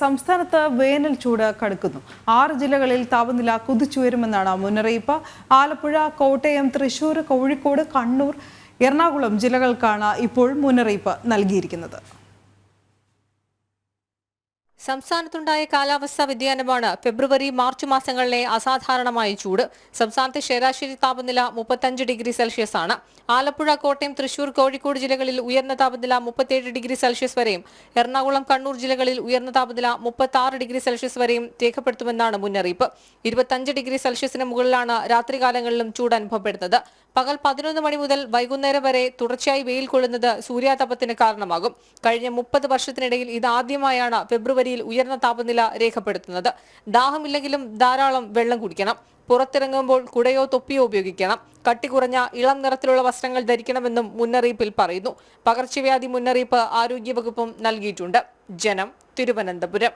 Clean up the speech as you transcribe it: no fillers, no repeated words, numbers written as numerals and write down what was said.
സംസ്ഥാനത്ത് വേനൽ ചൂട് കടുക്കുന്നു. 6 ജില്ലകളിൽ താപനില കുതിച്ചുയരുമെന്നാണ് മുന്നറിയിപ്പ്. ആലപ്പുഴ, കോട്ടയം, തൃശൂർ, കോഴിക്കോട്, കണ്ണൂർ, എറണാകുളം ജില്ലകൾക്കാണ് ഇപ്പോൾ മുന്നറിയിപ്പ് നൽകിയിരിക്കുന്നത്. സംസ്ഥാനത്തുണ്ടായ കാലാവസ്ഥാ വ്യതിയാനമാണ് ഫെബ്രുവരി, മാർച്ച് മാസങ്ങളിലെ അസാധാരണമായ ചൂട്. സംസ്ഥാനത്തെ ശരാശരി താപനില 35 ഡിഗ്രി സെൽഷ്യസ് ആണ്. ആലപ്പുഴ, കോട്ടയം, തൃശൂർ, കോഴിക്കോട് ജില്ലകളിൽ ഉയർന്ന താപനില 37 ഡിഗ്രി സെൽഷ്യസ് വരെയും എറണാകുളം, കണ്ണൂർ ജില്ലകളിൽ ഉയർന്ന താപനില 36 ഡിഗ്രി സെൽഷ്യസ് വരെയും രേഖപ്പെടുത്തുമെന്നാണ് മുന്നറിയിപ്പ്. 25 ഡിഗ്രി സെൽഷ്യസിന് മുകളിലാണ് രാത്രികാലങ്ങളിലും ചൂട് അനുഭവപ്പെടുന്നത്. പകൽ 11 മണി മുതൽ വൈകുന്നേരം വരെ തുടർച്ചയായി വെയിൽ കൊള്ളുന്നത് സൂര്യാതപത്തിന് കാരണമാകും. കഴിഞ്ഞ 30 വർഷത്തിനിടയിൽ ഇതാദ്യമായാണ് ഫെബ്രുവരിയിൽ ഉയർന്ന താപനില രേഖപ്പെടുത്തുന്നത്. ദാഹമില്ലെങ്കിലും ധാരാളം വെള്ളം കുടിക്കണം. പുറത്തിറങ്ങുമ്പോൾ കുടയോ തൊപ്പിയോ ഉപയോഗിക്കണം. കട്ടി കുറഞ്ഞ ഇളം നിറത്തിലുള്ള വസ്ത്രങ്ങൾ ധരിക്കണമെന്നും മുന്നറിയിപ്പിൽ പറയുന്നു. പകർച്ചവ്യാധി മുന്നറിയിപ്പ് ആരോഗ്യവകുപ്പും നൽകിയിട്ടുണ്ട്. ജനം, തിരുവനന്തപുരം.